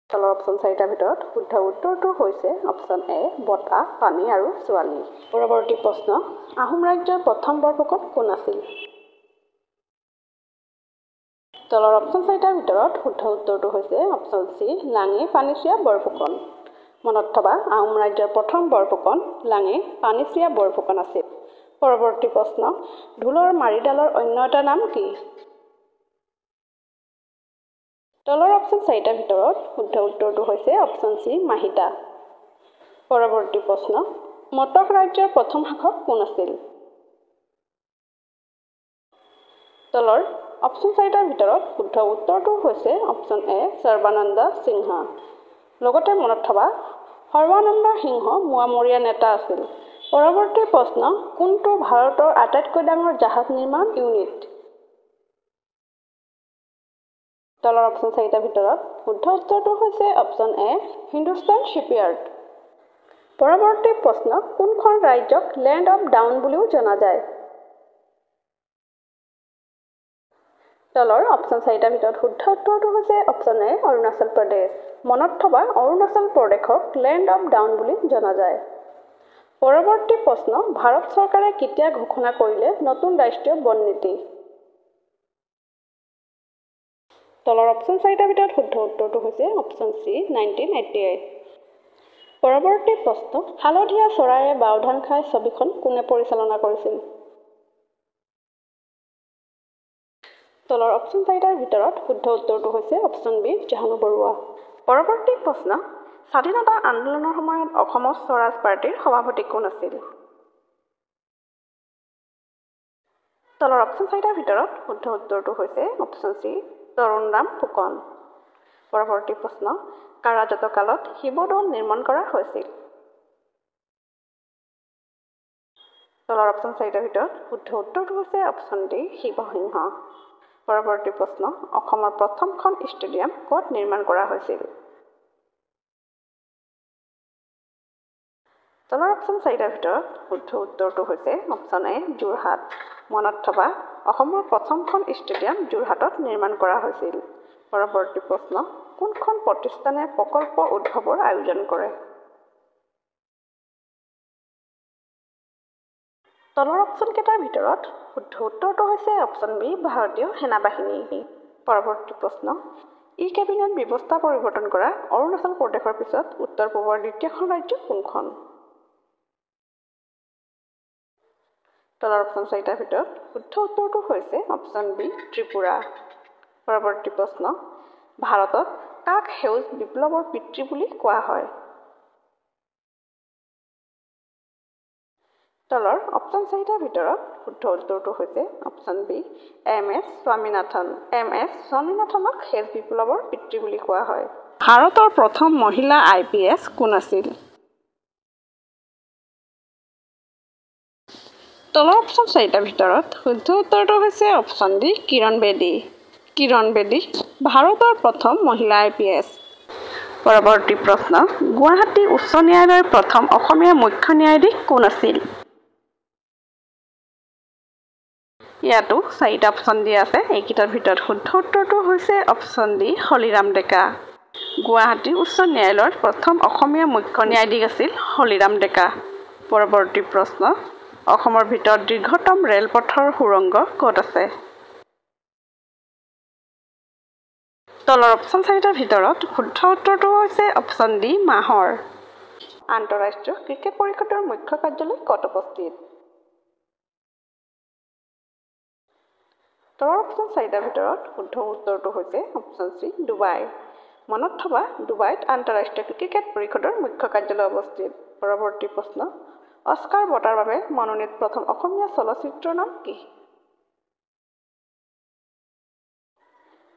তলৰ অপশ্যন চাৰিটাৰ ভিতৰত শুদ্ধ উত্তৰটো হৈছে অপশ্যন এ বতাহ, পানী আৰু ছোৱালী। পৰৱৰ্তী প্ৰশ্ন, আহোম ৰাজ্যৰ প্ৰথম বৰফুকন কোন আছিল? তলৰ অপশ্যন চাৰিটাৰ ভিতৰত শুদ্ধ উত্তৰটো হৈছে অপশ্যন চি লাঙি পানীচিয়া বৰফুকন। মনত থবা, আহোম ৰাজ্যৰ প্ৰথম বৰফুকন লাঙি পানীচিয়া বৰফুকন আছিল। পৰৱৰ্তী প্ৰশ্ন, ঢোলৰ মাৰিডালৰ অন্য এটা নাম কি? তলৰ অপশ্যন চাৰিটাৰ ভিতৰত শুদ্ধ উত্তৰটো হৈছে অপশ্যন চি মাহিতা। পৰৱৰ্তী প্ৰশ্ন, মটক ৰাজ্যৰ প্ৰথম শাসক কোন আছিল? তলৰ অপশ্যন চাৰিটাৰ ভিতৰত শুদ্ধ উত্তৰটো হৈছে অপশ্যন এ সৰ্বানন্দ সিংহা। লগতে মনত থবা, সৰ্বানন্দ সিংহ মোৱামৰীয়া নেতা আছিল। পৰৱৰ্তী প্ৰশ্ন, কোনটো ভাৰতৰ আটাইতকৈ ডাঙৰ জাহাজ নিৰ্মাণ ইউনিট? তলৰ অপশ্যন চাৰিটাৰ ভিতৰত শুদ্ধ উত্তৰটো হৈছে অপশ্যন এ হিন্দুস্তান শ্বিপয়াৰ্ড। পৰৱৰ্তী প্ৰশ্ন, কোনখন ৰাজ্যক লেণ্ড অৱ ডাউন বুলিও জনা যায়? তলৰ অপশ্যন চাৰিটাৰ ভিতৰত শুদ্ধ উত্তৰটো হৈছে অপশ্যন এ অৰুণাচল প্ৰদেশ। মনত থবা, অৰুণাচল প্ৰদেশক লেণ্ড অৱ ডাউন বুলি জনা যায়। পৰৱৰ্তী প্ৰশ্ন, ভাৰত চৰকাৰে কেতিয়া ঘোষণা কৰিলে নতুন ৰাষ্ট্ৰীয় বন নীতি? তলৰ অপশ্যন চাৰিটাৰ ভিতৰত শুদ্ধ উত্তৰটো হৈছে অপশ্যন চি 1988। পৰৱৰ্তী প্ৰশ্ন, হালধীয়া চৰাইয়ে বাওধান খাই ছবিখন কোনে পৰিচালনা কৰিছিল? তলৰ অপশ্যন চাৰিটাৰ ভিতৰত শুদ্ধ উত্তৰটো হৈছে অপশ্যন বি জাহ্নু বৰুৱা। পৰৱৰ্তী প্ৰশ্ন, স্বাধীনতা আন্দোলনৰ সময়ত অসমৰ স্বৰাজ পাৰ্টীৰ সভাপতি কোন আছিল? তলৰ অপশ্যন চাৰিটাৰ ভিতৰত শুদ্ধ উত্তৰটো হৈছে অপশ্যন চি তৰুণৰাম ফুকন। পৰৱৰ্তী প্ৰশ্ন, কাৰ ৰাজত্বকালত শিৱদৌল নিৰ্মাণ কৰা হৈছিল? তলৰ অপশ্যন চাৰিটাৰ ভিতৰত শুদ্ধ উত্তৰটো হৈছে অপশ্যন ডি শিৱসিংহ। পৰৱৰ্তী প্ৰশ্ন, অসমৰ প্ৰথমখন ষ্টেডিয়াম ক'ত নিৰ্মাণ কৰা হৈছিল? তলৰ অপশ্যন চাৰিটাৰ ভিতৰত শুদ্ধ উত্তৰটো হৈছে অপশ্যন এ যোৰহাট। মনত থবা অসমৰ প্ৰথমখন ষ্টেডিয়াম যোৰহাটত নিৰ্মাণ কৰা হৈছিল। পৰৱৰ্তী প্ৰশ্ন, কোনখন প্ৰতিষ্ঠানে প্ৰকল্প উদ্ভৱৰ আয়োজন কৰে? তলৰ অপশ্যনকেইটাৰ ভিতৰত শুদ্ধ উত্তৰটো হৈছে অপশ্যন বি, ভাৰতীয় সেনাবাহিনী। পৰৱৰ্তী প্ৰশ্ন, ই কেবিনেট ব্যৱস্থা পৰিৱৰ্তন কৰা অৰুণাচল প্ৰদেশৰ পিছত উত্তৰ পূবৰ দ্বিতীয়খন ৰাজ্য কোনখন? তলৰ অপশ্যন চাৰিটাৰ ভিতৰত শুদ্ধ উত্তৰটো হৈছে অপশ্যন বি, ত্ৰিপুৰা। পৰৱৰ্তী প্ৰশ্ন, ভাৰতত কাক সেউজ বিপ্লৱৰ পিতৃ বুলি কোৱা হয়? তলৰ অপশ্যন চাৰিটাৰ ভিতৰত শুদ্ধ উত্তৰটো হৈছে option B, M S. Swaminathan. M S. স্বামীনাথনক সেউজ বিপ্লৱৰ পিতৃ বুলি কোৱা হয়। ভাৰতৰ প্ৰথম মহিলা IPS কোন আছিল? তলৰ অপশ্যন চাৰিটাৰ ভিতৰত শুদ্ধ উত্তৰটো হৈছে অপশ্যন ডি, কিৰণ বেদী। কিৰণ বেদী ভাৰতৰ প্ৰথম মহিলা IPS। পৰৱৰ্তী প্ৰশ্ন, গুৱাহাটী উচ্চ ন্যায়ালয়ৰ প্ৰথম অসমীয়া মুখ্য ন্যায়াধীশ কোন আছিল? ইয়াতো চাৰিটা অপশ্যন দিয়া আছে। এইকেইটাৰ ভিতৰত শুদ্ধ উত্তৰটো হৈছে অপশ্যন ডি, হলিৰাম ডেকা। গুৱাহাটী উচ্চ ন্যায়ালয়ৰ প্ৰথম অসমীয়া মুখ্য ন্যায়াধীশ আছিল হলিৰাম ডেকা। পৰৱৰ্তী প্ৰশ্ন, অসমৰ ভিতৰত দীৰ্ঘতম ৰেলপথৰ সুৰংগ ক'ত আছে? তলৰ অপশ্যন চাৰিটাৰ ভিতৰত শুদ্ধ উত্তৰটো হৈছে অপশ্যন ডি, মাহৰ। আন্তঃৰাষ্ট্ৰীয় ক্ৰিকেট পৰিষদৰ মুখ্য কাৰ্যালয় ক'ত অৱস্থিত? তলৰ অপশ্যন চাৰিটাৰ ভিতৰত শুদ্ধ উত্তৰটো হৈছে অপশ্যন চি, ডুবাই। মনত থবা ডুবাইত আন্তঃৰাষ্ট্ৰীয় ক্ৰিকেট পৰিষদৰ মুখ্য কাৰ্যালয় অৱস্থিত। পৰৱৰ্তী প্ৰশ্ন, অস্কাৰ বঁটাৰ বাবে মনোনীত প্ৰথম অসমীয়া চলচ্চিত্ৰৰ নাম কি?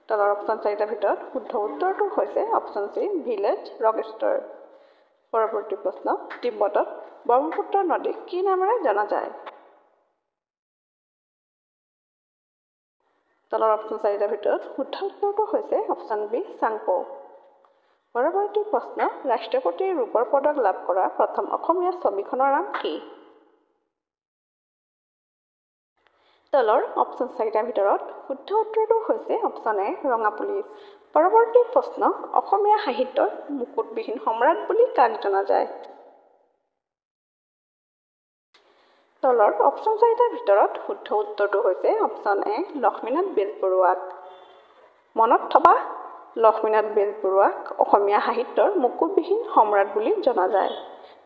তলৰ অপশ্যন চাৰিটাৰ ভিতৰত শুদ্ধ উত্তৰটো হৈছে অপশ্যন চি, ভিলেজ ৰকষ্টাৰ। পৰৱৰ্তী প্ৰশ্ন, তিব্বতত ব্ৰহ্মপুত্ৰ নদীক কি নামেৰে জনা যায়? তলৰ অপশ্যন চাৰিটাৰ ভিতৰত শুদ্ধ উত্তৰটো হৈছে অপশ্যন বি, চাংপো। পৰৱৰ্তী প্ৰশ্ন, ৰাষ্ট্ৰপতিৰ ৰূপৰ পদক লাভ কৰা প্ৰথম অসমীয়া ছবিখনৰ নাম কি? তলৰ অপশ্যন চাৰিটাৰ ভিতৰত শুদ্ধ উত্তৰটো হৈছে অপশ্যন এ, ৰঙা পুলিচ। পৰৱৰ্তী প্ৰশ্ন, অসমীয়া সাহিত্যৰ মুকুটবিহীন সম্ৰাট বুলি কাক জনা যায়? তলৰ অপশ্যন চাৰিটাৰ ভিতৰত শুদ্ধ উত্তৰটো হৈছে অপশ্যন এ, লক্ষ্মীনাথ বেজবৰুৱাক। মনত থবা লক্ষ্মীনাথ বেজবৰুৱাক অসমীয়া সাহিত্যৰ মুকুটবিহীন সম্ৰাট বুলি জনা যায়।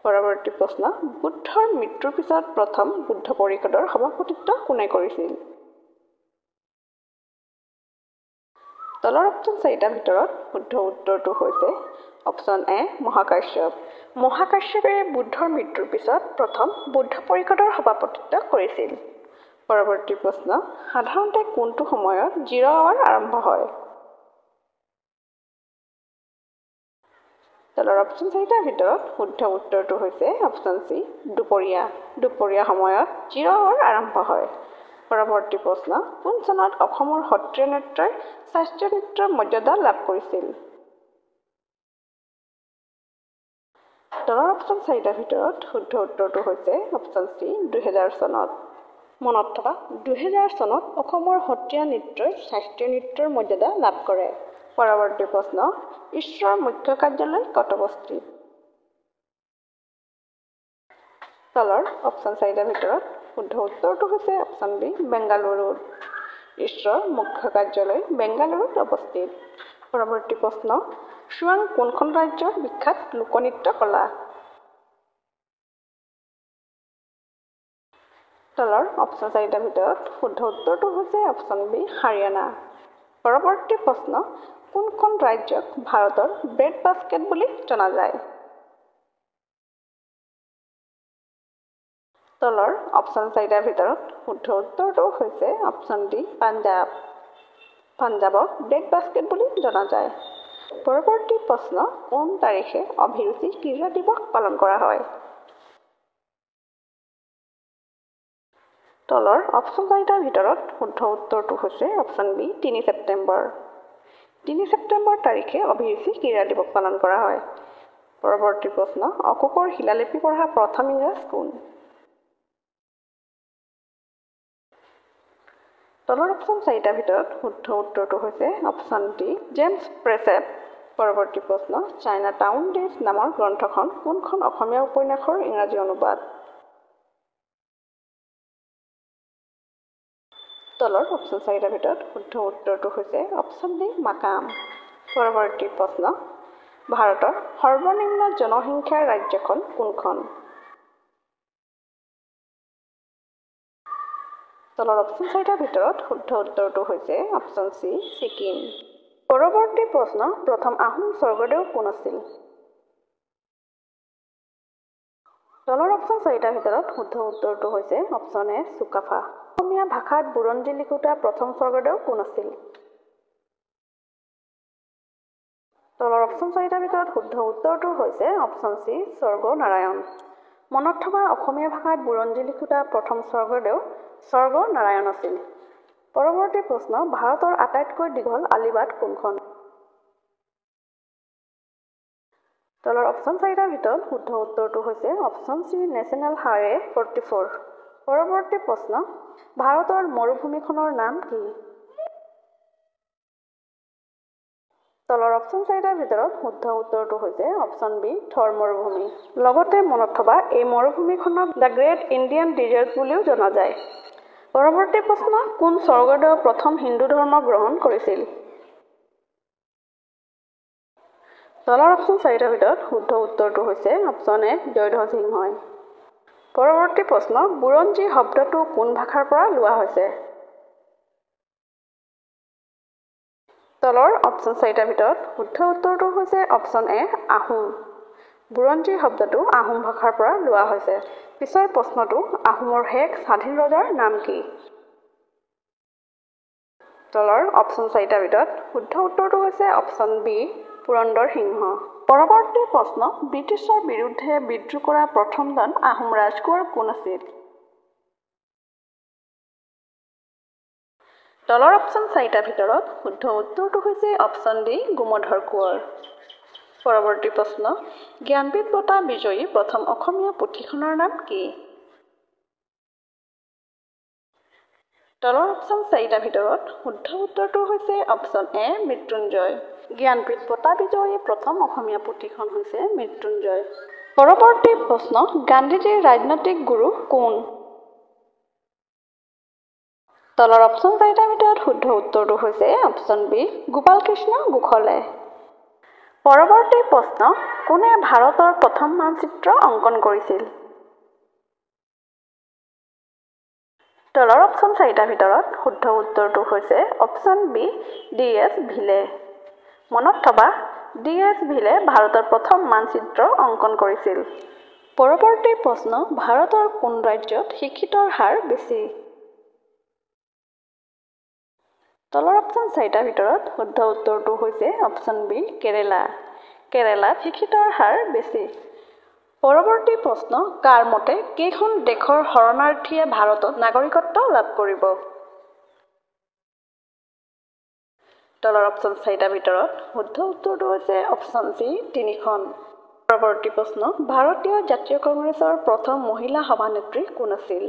পৰৱৰ্তী প্ৰশ্ন, বুদ্ধৰ মৃত্যুৰ পিছত প্ৰথম বুদ্ধ পৰিষদৰ সভাপতিত্ব কোনে কৰিছিল? তলৰ অপশ্যন চাৰিটাৰ ভিতৰত শুদ্ধ উত্তৰটো হৈছে অপশ্যন এ, মহাকাশ্যপ। মহাকাশ্যপে বুদ্ধৰ মৃত্যুৰ পিছত প্ৰথম বুদ্ধ পৰিষদৰ সভাপতিত্ব কৰিছিল। পৰৱৰ্তী প্ৰশ্ন, সাধাৰণতে কোনটো সময়ত 0 আৱাৰ আৰম্ভ হয়? তলৰ অপশ্যন চাৰিটাৰ ভিতৰত শুদ্ধ উত্তৰটো হৈছে অপশ্যন চি, দুপৰীয়া। দুপৰীয়া সময়ত 0 আৱাৰ আৰম্ভ হয়। পৰৱৰ্তী প্ৰশ্ন, কোন চনত অসমৰ সত্ৰীয়া নৃত্যই শাস্ত্ৰীয় নৃত্যৰ মৰ্যাদা লাভ কৰিছিল? তলৰ অপশ্যন চাৰিটাৰ ভিতৰত শুদ্ধ উত্তৰটো হৈছে অপশ্যন চি, 2000 চনত। মনত থকা 2000 চনত অসমৰ সত্ৰীয়া নৃত্যই শাস্ত্ৰীয় নৃত্যৰ মৰ্যাদা লাভ কৰে। পৰৱৰ্তী প্ৰশ্ন, ঈশ্বৰৰ মুখ্য কাৰ্যালয় ক'ত অৱস্থিত? তলৰ অপশ্যন চাৰিটাৰ ভিতৰত শুদ্ধ উত্তৰটো হৈছে অপশ্যন বি, বেংগালুৰুত। ঈশ্বৰৰ মুখ্য কাৰ্যালয় বেংগালুৰুত অৱস্থিত। পৰৱৰ্তী প্ৰশ্ন, চুৱাং কোনখন ৰাজ্যৰ বিখ্যাত লোকনৃত্য কলা? তলৰ অপশ্যন চাৰিটাৰ ভিতৰত শুদ্ধ উত্তৰটো হৈছে অপশ্যন বি, হাৰিয়ানা। পৰৱৰ্তী প্ৰশ্ন, কোনখন ৰাজ্যক ভাৰতৰ ব্ৰেড বাস্কেট বুলি জনা যায়? তলৰ অপশ্যন চাৰিটাৰ ভিতৰত শুদ্ধ উত্তৰটো হৈছে অপশ্যন ডি, পাঞ্জাৱ। পাঞ্জাৱক ব্ৰেড বাস্কেট বুলি জনা যায়। পৰৱৰ্তী প্ৰশ্ন, কোন তাৰিখে অভিৰুচি ক্ৰীড়া দিৱস পালন কৰা হয়? তলৰ অপশ্যন চাৰিটাৰ ভিতৰত শুদ্ধ উত্তৰটো হৈছে অপশ্যন বি, 3 ছেপ্টেম্বৰ। 3 ছেপ্টেম্বৰ তাৰিখে অভিৰুচি ক্ৰীড়া দিৱস পালন কৰা হয়। পৰৱৰ্তী প্ৰশ্ন, অশোকৰ শিলালিপি পঢ়া প্ৰথম ইংৰাজ কোন? তলৰ অপশ্যন চাৰিটাৰ ভিতৰত শুদ্ধ উত্তৰটো হৈছে অপশ্যন ডি জেমছ প্ৰেছেপ। পৰৱৰ্তী প্ৰশ্ন চাইনা টাউন ডেজ নামৰ গ্ৰন্থখন কোনখন অসমীয়া উপন্যাসৰ ইংৰাজী অনুবাদ? তলৰ অপশ্যন চাৰিটাৰ ভিতৰত শুদ্ধ উত্তৰটো হৈছে অপশ্যন ডি মাকাম। পৰৱৰ্তী প্ৰশ্ন ভাৰতৰ সৰ্বনিম্ন জনসংখ্যাৰ ৰাজ্যখন কোনখন? তলৰ অপশ্যন চাৰিটাৰ ভিতৰত শুদ্ধ উত্তৰটো হৈছে অপশ্যন চি ছিকিম। পৰৱৰ্তী প্ৰশ্ন প্ৰথম আহোম স্বৰ্গদেউ কোন আছিল? তলৰ অপশ্যন চাৰিটাৰ ভিতৰত শুদ্ধ উত্তৰটো হৈছে অপশ্যন এ চুকাফা। অসমীয়া ভাষাত বুৰঞ্জী লিখোঁতা প্ৰথম স্বৰ্গদেউ কোন আছিল? তলৰ অপশ্যন চাৰিটাৰ ভিতৰত শুদ্ধ উত্তৰটো হৈছে অপশ্যন চি স্বৰ্গনাৰায়ণ। মনত থকা অসমীয়া ভাষাত বুৰঞ্জী লিখোঁতা প্ৰথম স্বৰ্গদেউ স্বৰ্গনাৰায়ণ আছিল। পৰৱৰ্তী প্ৰশ্ন ভাৰতৰ আটাইতকৈ দীঘল আলিবাট কোনখন? তলৰ অপশ্যন চাৰিটাৰ ভিতৰত শুদ্ধ উত্তৰটো হৈছে অপশ্যন চি নেশ্যনেল হাইৱে 44। পৰৱৰ্তী প্ৰশ্ন ভাৰতৰ মৰুভূমিখনৰ নাম কি? তলৰ অপশ্যন চাৰিটাৰ ভিতৰত শুদ্ধ উত্তৰটো হৈছে অপশ্যন বি থৰ মৰুভূমি। লগতে মনত থবা এই মৰুভূমিখনক দ্য গ্ৰেট ইণ্ডিয়ান ডিজাৰ্ট বুলিও জনা যায়। পৰৱৰ্তী প্ৰশ্ন কোন স্বৰ্গদেৱে প্ৰথম হিন্দু ধৰ্ম গ্ৰহণ কৰিছিল? তলৰ অপশ্যন চাৰিটাৰ ভিতৰত শুদ্ধ উত্তৰটো হৈছে অপশ্যন এ জয়ধ্বজ সিংহই। পৰৱৰ্তী প্ৰশ্ন বুৰঞ্জী শব্দটো কোন ভাষাৰ পৰা লোৱা হৈছে? তলৰ অপশ্যন চাৰিটাৰ ভিতৰত শুদ্ধ উত্তৰটো হৈছে অপশ্যন এ আহোম। বুৰঞ্জী শব্দটো আহোম ভাষাৰ পৰা লোৱা হৈছে। পিছৰ প্ৰশ্নটো আহোমৰ শেষ স্বাধীন ৰজাৰ নাম কি? তলৰ অপশ্যন চাৰিটাৰ ভিতৰত শুদ্ধ উত্তৰটো হৈছে অপশ্যন বি পুৰন্দৰ সিংহ। পৰৱৰ্তী প্ৰশ্ন ব্ৰিটিছৰ বিৰুদ্ধে বিদ্ৰোহ কৰা প্ৰথমজন আহোম ৰাজকোঁৱৰ কোন আছিল? তলৰ অপশ্যন চাৰিটাৰ ভিতৰত শুদ্ধ উত্তৰটো হৈছে অপশ্যন ডি গোমধৰ কোঁৱৰ। পৰৱৰ্তী প্ৰশ্ন জ্ঞানপীঠ বঁটা বিজয়ী প্ৰথম অসমীয়া পুথিখনৰ নাম কি? তলৰ অপশ্যন চাৰিটাৰ ভিতৰত শুদ্ধ উত্তৰটো হৈছে অপশ্যন এ মৃত্যুঞ্জয়। জ্ঞানপীঠ বঁটা বিজয়ী প্ৰথম অসমীয়া পুথিখন হৈছে মৃত্যুঞ্জয়। পৰৱৰ্তী প্ৰশ্ন গান্ধীজীৰ ৰাজনৈতিক গুৰু কোন? তলৰ অপশ্যন চাৰিটাৰ ভিতৰত শুদ্ধ উত্তৰটো হৈছে অপশ্যন বি গোপাল কৃষ্ণ গোখলে। পৰৱৰ্তী প্ৰশ্ন কোনে ভাৰতৰ প্ৰথম মানচিত্ৰ অংকন কৰিছিল? তলৰ অপশ্যন চাৰিটাৰ ভিতৰত শুদ্ধ উত্তৰটো হৈছে অপশ্যন বি D.S. ভিলে। মনত থবা D.S. ভিলে ভাৰতৰ প্ৰথম মানচিত্ৰ অংকন কৰিছিল। পৰৱৰ্তী প্ৰশ্ন ভাৰতৰ কোন ৰাজ্যত শিক্ষিতৰ হাৰ বেছি? তলৰ অপশ্যন চাৰিটাৰ ভিতৰত শুদ্ধ উত্তৰটো হৈছে অপশ্যন বি কেৰেলা। কেৰেলাত শিক্ষিতৰ হাৰ বেছি। পৰৱৰ্তী প্ৰশ্ন কাৰ মতে কেইখন দেশৰ শৰণাৰ্থীয়ে ভাৰতত নাগৰিকত্ব লাভ কৰিব? তলৰ অপশ্যন চাৰিটাৰ ভিতৰত শুদ্ধ উত্তৰটো হৈছে অপশ্যন চি 3খন। পৰৱৰ্তী প্ৰশ্ন ভাৰতীয় জাতীয় কংগ্ৰেছৰ প্ৰথম মহিলা সভানেত্ৰী কোন আছিল?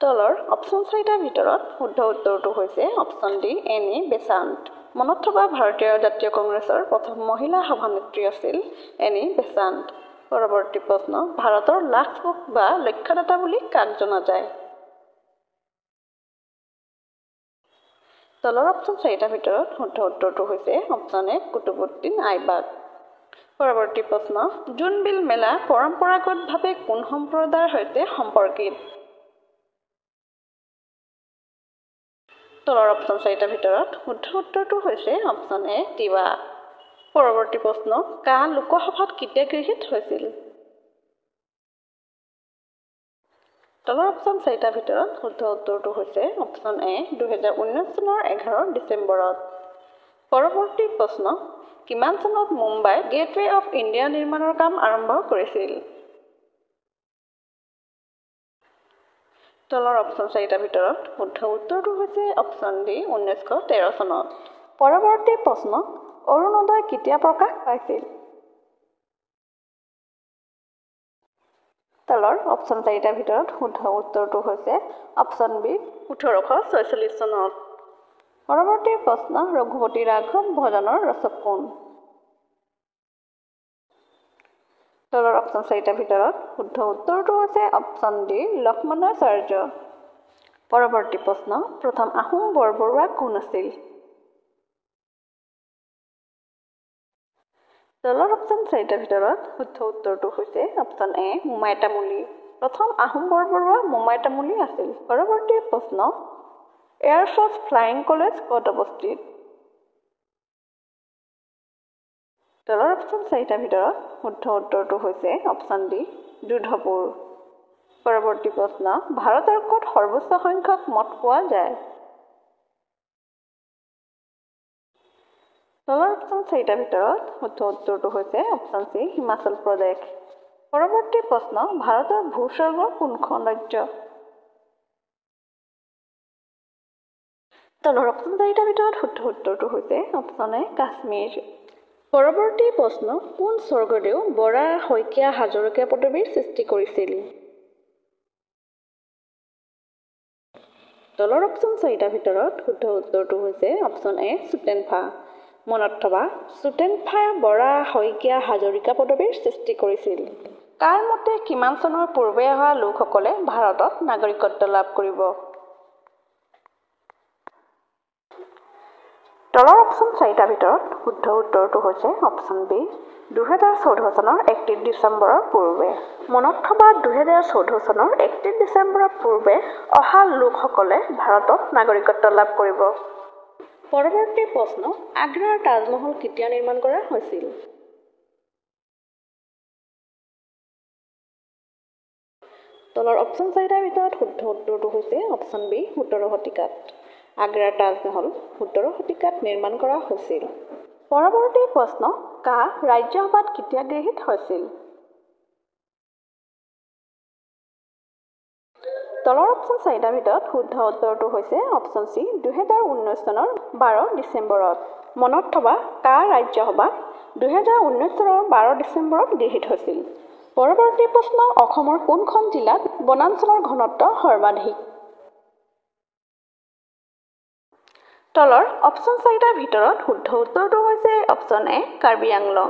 তলৰ অপশ্যন চাৰিটাৰ ভিতৰত শুদ্ধ উত্তৰটো হৈছে অপশ্যন ডি এনি বেচাণ্ট। মনত থকা ভাৰতীয় জাতীয় কংগ্ৰেছৰ প্ৰথম মহিলা সভানেত্ৰী আছিল এনি বেচাণ্ট। পৰৱৰ্তী প্ৰশ্ন ভাৰতৰ লাষ্ট বুক বা লক্ষ্যদাতা বুলি কাক জনা যায়? তলৰ অপশ্যন চাৰিটাৰ ভিতৰত শুদ্ধ উত্তৰটো হৈছে অপশ্যন এ কুতুবুদ্দিন আইবাক। পৰৱৰ্তী প্ৰশ্ন জোনবিল মেলা পৰম্পৰাগতভাৱে কোন সম্প্ৰদায়ৰ সৈতে সম্পৰ্কিত? তলৰ অপশ্যন চাৰিটাৰ ভিতৰত শুদ্ধ উত্তৰটো হৈছে অপশ্যন এ তিৱা। পৰৱৰ্তী প্ৰশ্ন কা লোকসভাত কেতিয়া গৃহীত হৈছিল? তলৰ অপশ্যন চাৰিটাৰ ভিতৰত শুদ্ধ উত্তৰটো হৈছে অপশ্যন এ 2019 চনৰ 11 ডিচেম্বৰত। পৰৱৰ্তী প্ৰশ্ন কিমান চনত মুম্বাইত গেটৱে অফ ইণ্ডিয়া নিৰ্মাণৰ কাম আৰম্ভ কৰিছিল? তলৰ অপশ্যন চাৰিটাৰ ভিতৰত শুদ্ধ উত্তৰটো হৈছে অপশ্যন ডি 1913 চনত। পৰৱৰ্তী প্ৰশ্ন অৰুণোদয় কেতিয়া প্ৰকাশ পাইছিল? তলৰ অপশ্যন 4টাৰ ভিতৰত শুদ্ধ উত্তৰটো হৈছে অপশ্যন বি 1846 চনত। পৰৱৰ্তী প্ৰশ্ন ৰঘুপতি ৰাঘৱ ভজনৰ ৰচক কোন? তলৰ অপশ্যন 4টাৰ ভিতৰত শুদ্ধ উত্তৰটো হৈছে অপশ্যন ডি লক্ষ্মণাচাৰ্য। পৰৱৰ্তী প্ৰশ্ন প্ৰথম আহোম বৰবৰুৱা কোন আছিল? তলৰ অপশ্যন 4টাৰ ভিতৰত শুদ্ধ উত্তৰটো হৈছে অপশ্যন এ মোমাই তামুলী। প্ৰথম আহোম বৰবৰুৱা মোমাই তামুলী আছিল। পৰৱৰ্তী প্ৰশ্ন এয়াৰ ফ'ৰ্চ ফ্লাইং কলেজ ক'ত অৱস্থিত? তলৰ অপশ্যন 4টাৰ ভিতৰত শুদ্ধ উত্তৰটো হৈছে অপশ্যন ডি যোধপুৰ। পৰৱৰ্তী প্ৰশ্ন ভাৰতৰ ক'ত সৰ্বোচ্চ সংখ্যক মঠ পোৱা যায়? তলৰ অপশ্যন 4টাৰ ভিতৰত শুদ্ধ উত্তৰটো হৈছে অপশ্যন চি হিমাচল প্ৰদেশ। পৰৱৰ্তী প্ৰশ্ন ভাৰতৰ ভূস্বৰ্গ কোনখন ৰাজ্য? তলৰ অপশ্যন 4টাৰ ভিতৰত শুদ্ধ উত্তৰটো হৈছে অপশ্যন এ কাশ্মীৰ। পৰৱৰ্তী প্ৰশ্ন কোন স্বৰ্গদেউ বৰা শইকীয়া হাজৰিকা পদবীৰ সৃষ্টি কৰিছিল? তলৰ অপশ্যন 4টাৰ ভিতৰত শুদ্ধ উত্তৰটো হৈছে অপশ্যন এ চুটেনফা। মনত থবা চুটেনফাই বৰা শইকীয়া হাজৰিকা পদবীৰ সৃষ্টি কৰিছিল। কাৰ মতে কিমান চনৰ পূৰ্বে অহা লোকসকলে ভাৰতত নাগৰিকত্ব লাভ কৰিব? তলৰ অপশ্যন 4টাৰ ভিতৰত শুদ্ধ উত্তৰটো হৈছে অপশ্যন বি 2014 চনৰ 31 ডিচেম্বৰৰ পূৰ্বে। মনত থবা 2014 চনৰ 31 ডিচেম্বৰৰ পূৰ্বে অহা লোকসকলে ভাৰতত নাগৰিকত্ব লাভ কৰিব। পৰৱৰ্তী প্ৰশ্ন আগ্ৰাৰ তাজমহল কেতিয়া নিৰ্মাণ কৰা হৈছিল? তলৰ অপশ্যন 4টাৰ ভিতৰত শুদ্ধ উত্তৰটো হৈছে অপশ্যন বি 17 শতিকাত। আগ্ৰাৰ তাজমহল 17 শতিকাত নিৰ্মাণ কৰা হৈছিল। পৰৱৰ্তী প্ৰশ্ন কা ৰাজ্যসভাত কেতিয়া গৃহীত হৈছিল? তলৰ অপশ্যন 4টাৰ ভিতৰত শুদ্ধ উত্তৰটো হৈছে অপশ্যন চি 2019 চনৰ 12 ডিচেম্বৰত। মনত থবা কা ৰাজ্যসভাত 2019 চনৰ 12 ডিচেম্বৰত গৃহীত হৈছিল। পৰৱৰ্তী প্ৰশ্ন অসমৰ কোনখন জিলাত বনাঞ্চলৰ ঘনত্ব সৰ্বাধিক? তলৰ অপশ্যন 4টাৰ ভিতৰত শুদ্ধ উত্তৰটো হৈছে অপশ্যন এ কাৰ্বি আংলং।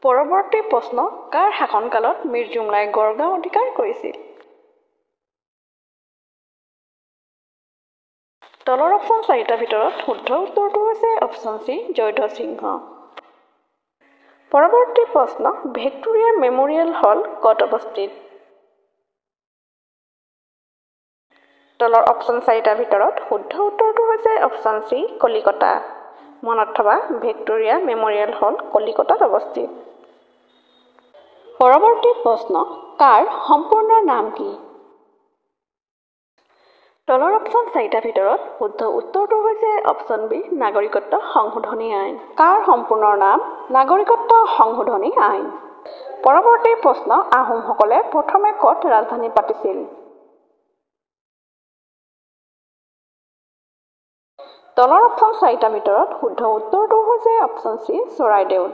পৰৱৰ্তী প্ৰশ্ন কাৰ শাসনকালত মীৰ জুমলাই গড়গাঁও অধিকাৰ কৰিছিল? তলৰ অপশ্যন 4টাৰ ভিতৰত শুদ্ধ উত্তৰটো হৈছে অপশ্যন চি জয়ধ্বজ সিংহ। পৰৱৰ্তী প্ৰশ্ন ভিক্টোৰিয়া মেমৰিয়েল হল ক'ত অৱস্থিত? তলৰ অপশ্যন 4টাৰ ভিতৰত শুদ্ধ উত্তৰটো হৈছে অপশ্যন চি কলিকতা। মনত থবা ভিক্টোৰিয়া মেমৰিয়েল হল কলিকতাত অৱস্থিত। পৰৱৰ্তী প্ৰশ্ন কাৰ সম্পূৰ্ণ নাম কি? তলৰ অপশ্যন 4টাৰ ভিতৰত শুদ্ধ উত্তৰটো হৈছে অপশ্যন বি নাগৰিকত্ব সংশোধনী আইন। কাৰ সম্পূৰ্ণ নাম নাগৰিকত্ব সংশোধনী আইন। পৰৱৰ্তী প্ৰশ্ন আহোমসকলে প্ৰথমে ক'ত ৰাজধানী পাতিছিল? তলৰ অপশ্যন 4টাৰ ভিতৰত শুদ্ধ উত্তৰটো হৈছে অপশ্যন চি চৰাইদেউত।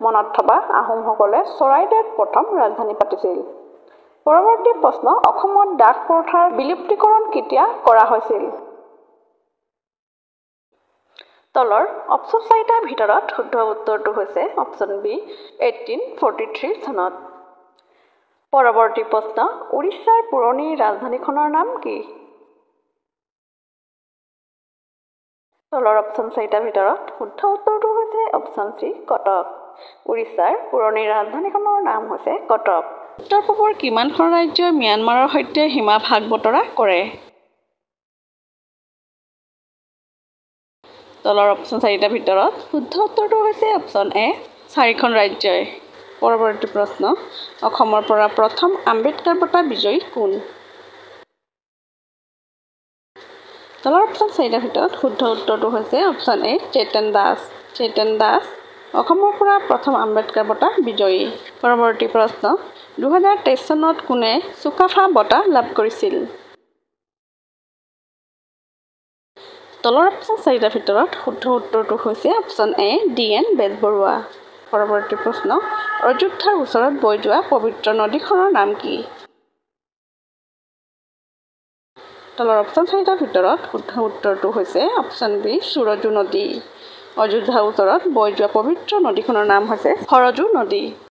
মনত থবা আহোমসকলে চৰাইদেউত প্ৰথম ৰাজধানী পাতিছিল। পৰৱৰ্তী প্ৰশ্ন অসমত ডাক প্ৰথাৰ বিলুপ্তিকৰণ কেতিয়া কৰা হৈছিল? তলৰ অপশ্যন 4টাৰ ভিতৰত শুদ্ধ উত্তৰটো হৈছে অপশ্যন বি 1843 চনত। পৰৱৰ্তী প্ৰশ্ন উৰিষ্যাৰ পুৰণি ৰাজধানীখনৰ নাম কি? তলৰ অপশ্যন 4টাৰ ভিতৰত শুদ্ধ উত্তৰটো হৈছে অপশ্যন চি কটক। উৰিষ্যাৰ পুৰণি ৰাজধানীখনৰ নাম হৈছে কটক। উত্তৰ পূবৰ কিমানখন ৰাজ্যই ম্যানমাৰৰ সৈতে সীমা ভাগ বতৰা কৰে? তলৰ অপশ্যন 4টাৰ ভিতৰত শুদ্ধ উত্তৰটো হৈছে অপশ্যন এ 4খন ৰাজ্যই। পৰৱৰ্তী প্ৰশ্ন অসমৰ পৰা প্ৰথম আম্বেদকাৰ বঁটা বিজয়ী কোন? তলৰ অপশ্যন 4টাৰ ভিতৰত শুদ্ধ উত্তৰটো হৈছে অপশ্যন এ চেতন দাস। চেতন দাস অসমৰ পৰা প্ৰথম আম্বেদকাৰ বঁটা বিজয়ী। পৰৱৰ্তী প্ৰশ্ন 2023 চনত কোনে চুকাফা বঁটা লাভ কৰিছিল? তলৰ অপশ্যন 4টাৰ ভিতৰত শুদ্ধ উত্তৰটো হৈছে অপশ্যন এ DN বেজবৰুৱা। পৰৱৰ্তী প্ৰশ্ন অযোধ্যাৰ ওচৰত বৈ যোৱা পবিত্ৰ নদীখনৰ নাম কি? তলৰ অপশ্যন 4টাৰ ভিতৰত শুদ্ধ উত্তৰটো হৈছে অপশ্যন বি সুৰজু নদী। অযোধ্যাৰ ওচৰত বৈ যোৱা পবিত্ৰ নদীখনৰ নাম হৈছে সৰজু নদী।